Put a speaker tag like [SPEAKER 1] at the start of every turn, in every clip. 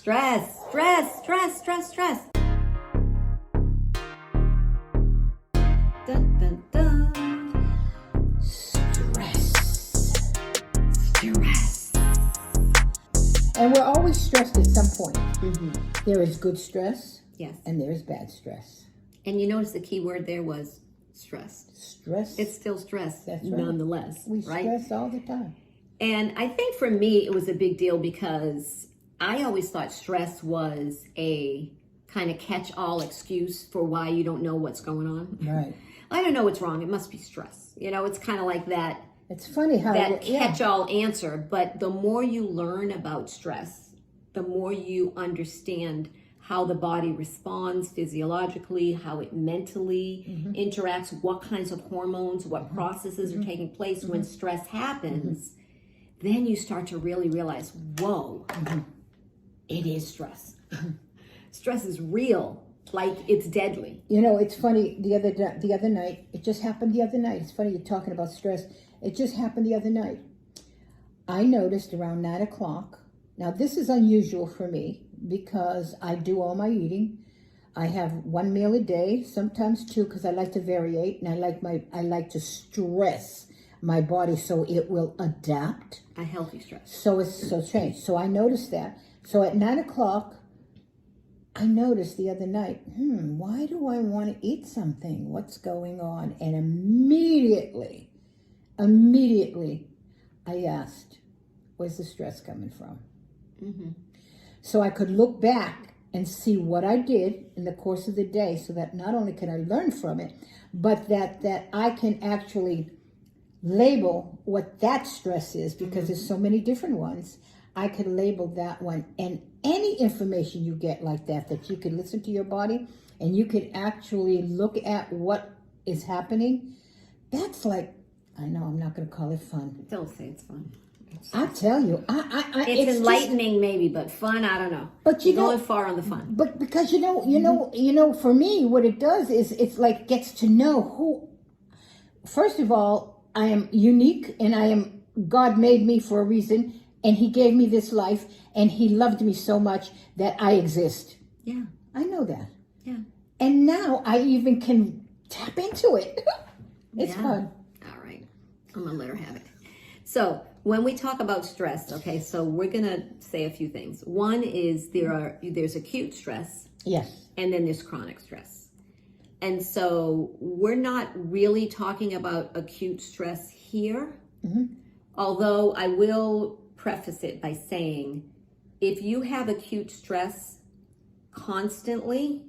[SPEAKER 1] Stress, stress, stress, stress, stress. Dun, dun, dun.
[SPEAKER 2] Stress.
[SPEAKER 1] Stress.
[SPEAKER 2] And we're always stressed at some point.
[SPEAKER 1] Mm-hmm.
[SPEAKER 2] There is good stress.
[SPEAKER 1] Yes.
[SPEAKER 2] And there is bad stress.
[SPEAKER 1] And you notice the key word there was stressed.
[SPEAKER 2] Stress.
[SPEAKER 1] It's still stress,
[SPEAKER 2] That's right.
[SPEAKER 1] nonetheless.
[SPEAKER 2] We
[SPEAKER 1] right?
[SPEAKER 2] stress all the time.
[SPEAKER 1] And I think for me, it was a big deal because I always thought stress was a kind of catch-all excuse for why you don't know what's going on.
[SPEAKER 2] Right.
[SPEAKER 1] I don't know what's wrong. It must be stress. You know, it's kind of like that.
[SPEAKER 2] It's funny how
[SPEAKER 1] That catch-all answer. But the more you learn about stress, the more you understand how the body responds physiologically, how it mentally interacts, what kinds of hormones, what processes are taking place when stress happens. Then you start to really realize, whoa, it is stress. Stress is real, like it's deadly.
[SPEAKER 2] You know, it's funny, the other night, it just happened the other night. It's funny you're talking about stress. It just happened the other night. I noticed around 9 o'clock. Now, this is unusual for me because I do all my eating. I have one meal a day, sometimes two, because I like to variate, and I like to stress my body so it will adapt.
[SPEAKER 1] A healthy stress.
[SPEAKER 2] So it's so changed. So I noticed that. So at 9 o'clock, I noticed the other night, why do I want to eat something? What's going on? And immediately, I asked, where's the stress coming from? So I could look back and see what I did in the course of the day so that not only can I learn from it, but that I can actually label what that stress is, because there's so many different ones. I could label that one, and any information you get like that you could listen to your body and you could actually look at what is happening. That's like, I know I'm not going to call it fun.
[SPEAKER 1] Don't say it's fun.
[SPEAKER 2] I tell you,
[SPEAKER 1] It's enlightening, maybe, but fun, I don't know.
[SPEAKER 2] But you
[SPEAKER 1] You're
[SPEAKER 2] know,
[SPEAKER 1] going far on the fun.
[SPEAKER 2] But because you know, for me, what it does is it's like gets to know who. First of all, I am unique, and God made me for a reason, and He gave me this life, and He loved me so much that I exist.
[SPEAKER 1] Yeah.
[SPEAKER 2] I know that.
[SPEAKER 1] Yeah.
[SPEAKER 2] And now I even can tap into it. It's fun.
[SPEAKER 1] All right. I'm going to let her have it. So when we talk about stress, okay, so we're going to say a few things. One is there's acute stress.
[SPEAKER 2] Yes.
[SPEAKER 1] And then there's chronic stress. And so we're not really talking about acute stress here. Although I will preface it by saying, if you have acute stress constantly,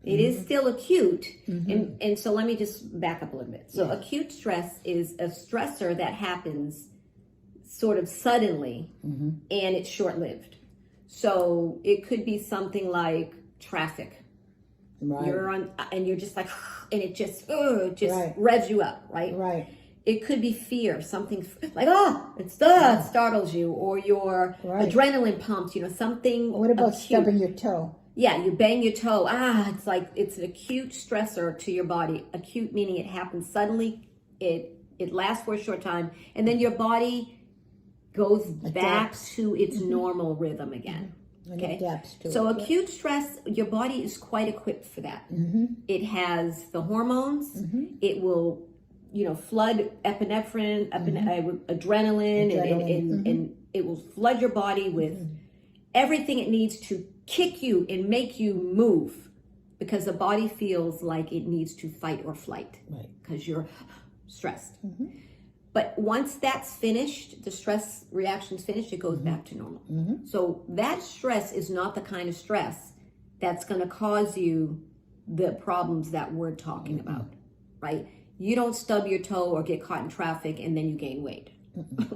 [SPEAKER 1] it is still acute. And so let me just back up a little bit. So acute stress is a stressor that happens sort of suddenly and it's short-lived. So it could be something like traffic.
[SPEAKER 2] Right.
[SPEAKER 1] You're on, and you're just like, and it just revs you up, right?
[SPEAKER 2] Right.
[SPEAKER 1] It could be fear, something like, it startles you, or your adrenaline pumps, something.
[SPEAKER 2] What about
[SPEAKER 1] acute.
[SPEAKER 2] stubbing your toe?
[SPEAKER 1] Yeah, you bang your toe. It's like, it's an acute stressor to your body. Acute meaning it happens suddenly, it lasts for a short time, and then your body goes back to its normal rhythm again.
[SPEAKER 2] And
[SPEAKER 1] okay.
[SPEAKER 2] adapts to
[SPEAKER 1] So
[SPEAKER 2] it.
[SPEAKER 1] acute stress, your body is quite equipped for that. It has the hormones. It will, flood epinephrine, adrenaline, and it will flood your body with everything it needs to kick you and make you move, because the body feels like it needs to fight or flight because you're stressed. But once that's finished, the stress reaction's finished, it goes back to normal. So that stress is not the kind of stress that's going to cause you the problems that we're talking about, right? You don't stub your toe or get caught in traffic and then you gain weight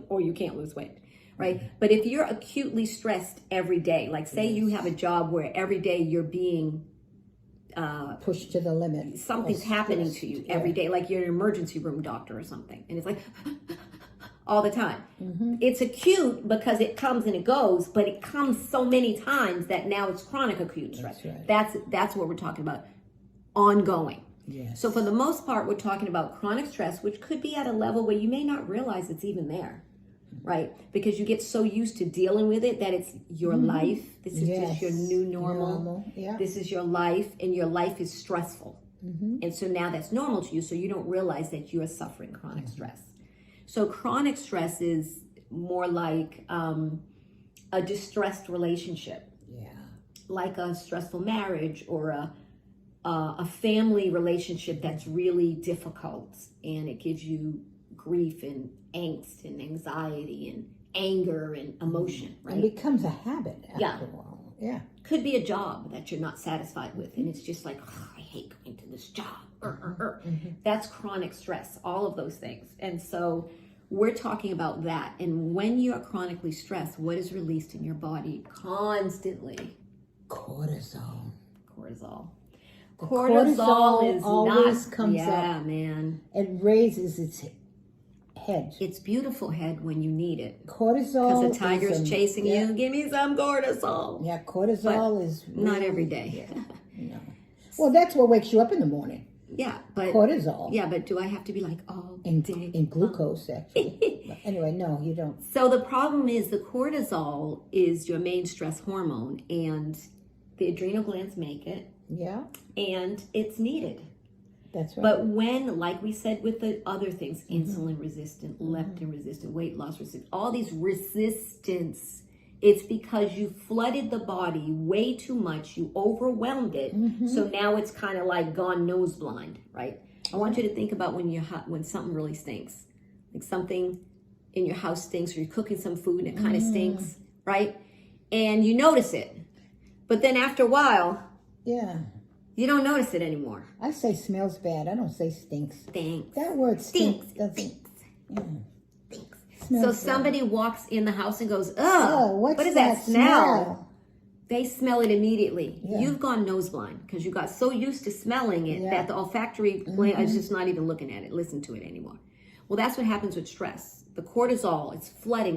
[SPEAKER 1] or you can't lose weight, right? But if you're acutely stressed every day, like say you have a job where every day you're being
[SPEAKER 2] pushed to the limit.
[SPEAKER 1] Something's happening to you every day, like you're an emergency room doctor or something, and it's like all the time. It's acute because it comes and it goes, but it comes so many times that now it's chronic acute stress. That's what we're talking about, ongoing.
[SPEAKER 2] Yes.
[SPEAKER 1] So for the most part, we're talking about chronic stress, which could be at a level where you may not realize it's even there, right? Because you get so used to dealing with it that it's your life. This is just your new normal.
[SPEAKER 2] Yeah.
[SPEAKER 1] This is your life, and your life is stressful. And so now that's normal to you, so you don't realize that you are suffering chronic stress. So chronic stress is more like a distressed relationship, like a stressful marriage or a family relationship that's really difficult, and it gives you grief and angst and anxiety and anger and emotion, right?
[SPEAKER 2] It becomes a habit after a while. Yeah.
[SPEAKER 1] Could be a job that you're not satisfied with, and it's just like, oh, I hate going to this job. That's chronic stress, all of those things. And so we're talking about that. And when you're chronically stressed, what is released in your body constantly?
[SPEAKER 2] Cortisol.
[SPEAKER 1] Cortisol is
[SPEAKER 2] always
[SPEAKER 1] not,
[SPEAKER 2] comes
[SPEAKER 1] yeah,
[SPEAKER 2] up.
[SPEAKER 1] man.
[SPEAKER 2] It raises its head.
[SPEAKER 1] It's beautiful head when you need it.
[SPEAKER 2] Cortisol.
[SPEAKER 1] Because the tiger's chasing you. Give me some cortisol.
[SPEAKER 2] Yeah, cortisol is really,
[SPEAKER 1] not every day.
[SPEAKER 2] No. Well, that's what wakes you up in the morning.
[SPEAKER 1] Yeah, but
[SPEAKER 2] cortisol.
[SPEAKER 1] Yeah, but do I have to be like all day?
[SPEAKER 2] In glucose, actually. But anyway, no, you don't.
[SPEAKER 1] So the problem is the cortisol is your main stress hormone, and the adrenal glands make it.
[SPEAKER 2] Yeah.
[SPEAKER 1] And it's needed.
[SPEAKER 2] That's right.
[SPEAKER 1] But when, like we said with the other things, insulin resistant, leptin resistant, weight loss resistant, all these resistance, it's because you flooded the body way too much. You overwhelmed it. So now it's kind of like gone nose blind, right? I want you to think about when something really stinks, like something in your house stinks, or you're cooking some food and it kind of stinks, right? And you notice it. But then after a while, you don't notice it anymore.
[SPEAKER 2] I say smells bad. I don't say stinks.
[SPEAKER 1] Stinks.
[SPEAKER 2] That word stinks.
[SPEAKER 1] Stinks.
[SPEAKER 2] Stinks.
[SPEAKER 1] So somebody walks in the house and goes, "Oh, what is that smell?" They smell it immediately. You've gone nose blind because you got so used to smelling it that the olfactory gland is just not even looking at it, listen to it anymore. Well, that's what happens with stress. The cortisol, it's flooding.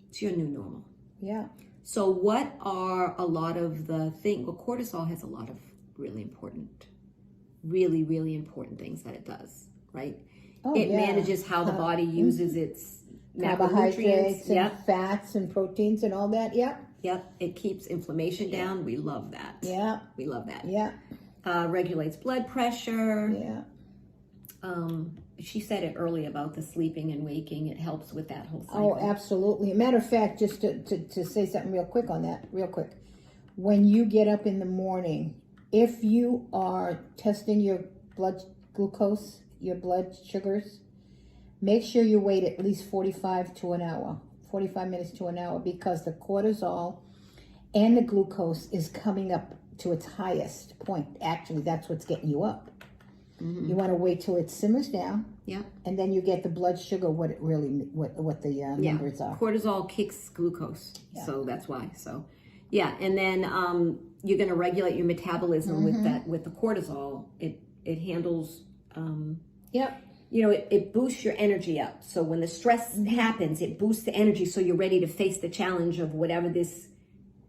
[SPEAKER 1] It's your new normal.
[SPEAKER 2] Yeah.
[SPEAKER 1] So what are a lot of the things? Well, cortisol has a lot of really important things that it does, right? It manages how the body uses its
[SPEAKER 2] carbohydrates and fats and proteins and all that.
[SPEAKER 1] Yep. It keeps inflammation down. We love that.
[SPEAKER 2] Yeah.
[SPEAKER 1] We love that.
[SPEAKER 2] Yeah.
[SPEAKER 1] Regulates blood pressure.
[SPEAKER 2] Yeah.
[SPEAKER 1] She said it earlier about the sleeping and waking. It helps with that whole
[SPEAKER 2] Oh,
[SPEAKER 1] cycle.
[SPEAKER 2] absolutely. Matter of fact, just to say something real quick on that, when you get up in the morning, if you are testing your blood glucose, your blood sugars, make sure you wait at least 45 minutes to an hour, because the cortisol and the glucose is coming up to its highest point. Actually, that's what's getting you up. You want to wait till it simmers down.
[SPEAKER 1] Yeah.
[SPEAKER 2] And then you get the blood sugar, what the numbers are.
[SPEAKER 1] Cortisol kicks glucose. So that's why. So, yeah. And then you're going to regulate your metabolism with the cortisol. It handles, it boosts your energy up. So when the stress happens, it boosts the energy so you're ready to face the challenge of whatever this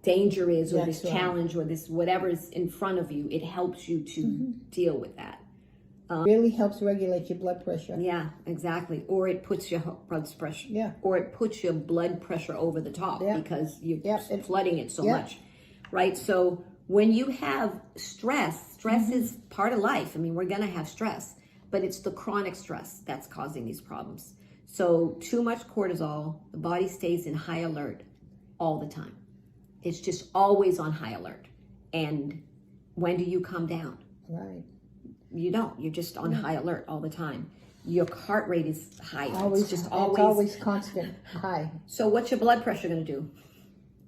[SPEAKER 1] danger is, or this challenge, or this whatever is in front of you. It helps you to deal with that.
[SPEAKER 2] Really helps regulate your blood pressure.
[SPEAKER 1] Yeah, exactly. Or it puts your blood pressure. Yeah. Or it puts your blood pressure over the top because you're flooding it so much, right? So when you have stress is part of life. I mean, we're gonna have stress, but it's the chronic stress that's causing these problems. So too much cortisol, the body stays in high alert all the time. It's just always on high alert. And when do you calm down?
[SPEAKER 2] Right.
[SPEAKER 1] You don't. You're just on high alert all the time. Your heart rate is high.
[SPEAKER 2] It's always constant high.
[SPEAKER 1] So what's your blood pressure going to do?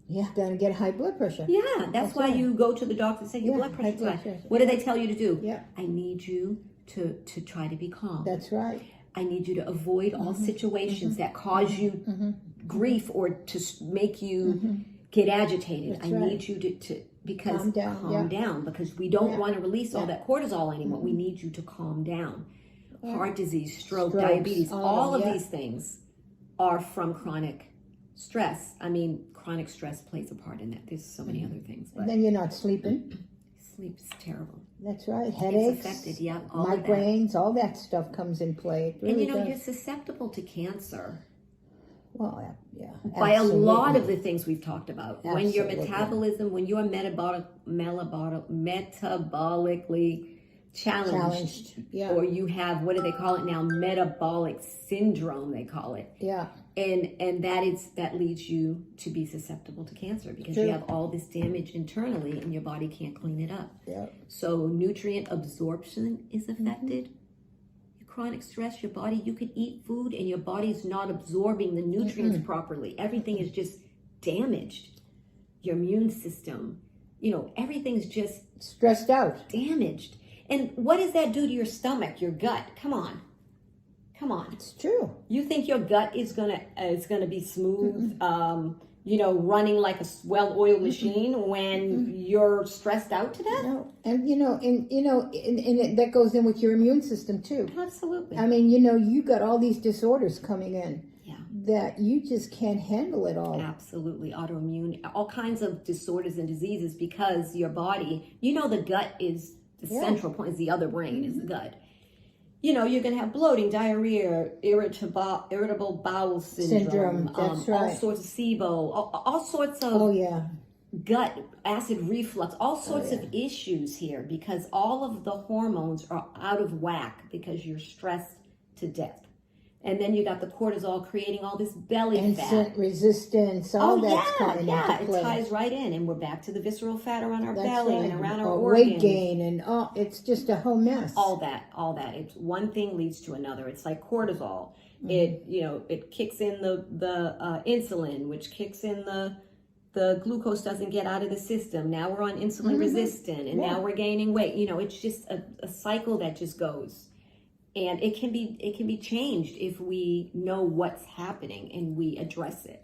[SPEAKER 2] Yeah, going to get high blood pressure.
[SPEAKER 1] Yeah, that's why you go to the doctor and say your blood pressure's high. What do they tell you to do?
[SPEAKER 2] Yeah.
[SPEAKER 1] I need you to try to be calm.
[SPEAKER 2] That's right.
[SPEAKER 1] I need you to avoid all situations that cause you grief or to make you get agitated. I need you to because calm down, because we don't want to release all that cortisol anymore. We need you to calm down. Heart disease, stroke, diabetes, all of these things are from chronic stress. I mean, chronic stress plays a part in that. There's so many other things. But
[SPEAKER 2] then you're not sleeping.
[SPEAKER 1] Sleep's terrible.
[SPEAKER 2] That's right. Headaches,
[SPEAKER 1] It's affected, yeah. All of that.
[SPEAKER 2] migraines, all that stuff comes in play. It really
[SPEAKER 1] And
[SPEAKER 2] does.
[SPEAKER 1] you're susceptible to cancer
[SPEAKER 2] Well, yeah.
[SPEAKER 1] by a lot of
[SPEAKER 2] absolutely.
[SPEAKER 1] the things we've talked about. When your
[SPEAKER 2] Absolutely.
[SPEAKER 1] metabolism, when you're metabolically challenged,
[SPEAKER 2] Yeah.
[SPEAKER 1] or you have, what do they call it now, metabolic syndrome, they call it.
[SPEAKER 2] Yeah.
[SPEAKER 1] And that leads you to be susceptible to cancer because
[SPEAKER 2] True.
[SPEAKER 1] you have all this damage internally and your body can't clean it up.
[SPEAKER 2] Yeah.
[SPEAKER 1] So nutrient absorption is affected. Your chronic stress, your body, you can eat food and your body's not absorbing the nutrients properly. Everything is just damaged. Your immune system, everything's just
[SPEAKER 2] Stressed out.
[SPEAKER 1] damaged. And what does that do to your stomach, your gut? Come on.
[SPEAKER 2] It's true.
[SPEAKER 1] You think your gut is gonna be smooth, running like a well-oiled machine when you're stressed out to death?
[SPEAKER 2] No. And that goes in with your immune system too.
[SPEAKER 1] Absolutely.
[SPEAKER 2] I mean, you got all these disorders coming in
[SPEAKER 1] Yeah.
[SPEAKER 2] that you just can't handle it all.
[SPEAKER 1] Absolutely. Autoimmune, all kinds of disorders and diseases because your body, the gut is the central point, is the other brain, is the gut. You're going to have bloating, diarrhea, irritable bowel syndrome,
[SPEAKER 2] That's
[SPEAKER 1] all
[SPEAKER 2] right.
[SPEAKER 1] sorts of SIBO, all sorts of
[SPEAKER 2] Oh yeah.
[SPEAKER 1] gut acid reflux, all sorts of issues here because all of the hormones are out of whack because you're stressed to death. And then you got the cortisol creating all this belly fat.
[SPEAKER 2] Insulin resistance, all that's coming into play.
[SPEAKER 1] It ties right in, and we're back to the visceral fat around our
[SPEAKER 2] That's
[SPEAKER 1] belly
[SPEAKER 2] right.
[SPEAKER 1] and around our
[SPEAKER 2] Or
[SPEAKER 1] organs.
[SPEAKER 2] weight gain and it's just a whole mess.
[SPEAKER 1] All that. It's one thing leads to another. It's like cortisol. It kicks in the insulin, which kicks in the glucose doesn't get out of the system. Now we're on insulin resistant, and now we're gaining weight. It's just a cycle that just goes. And it can be changed if we know what's happening and we address it.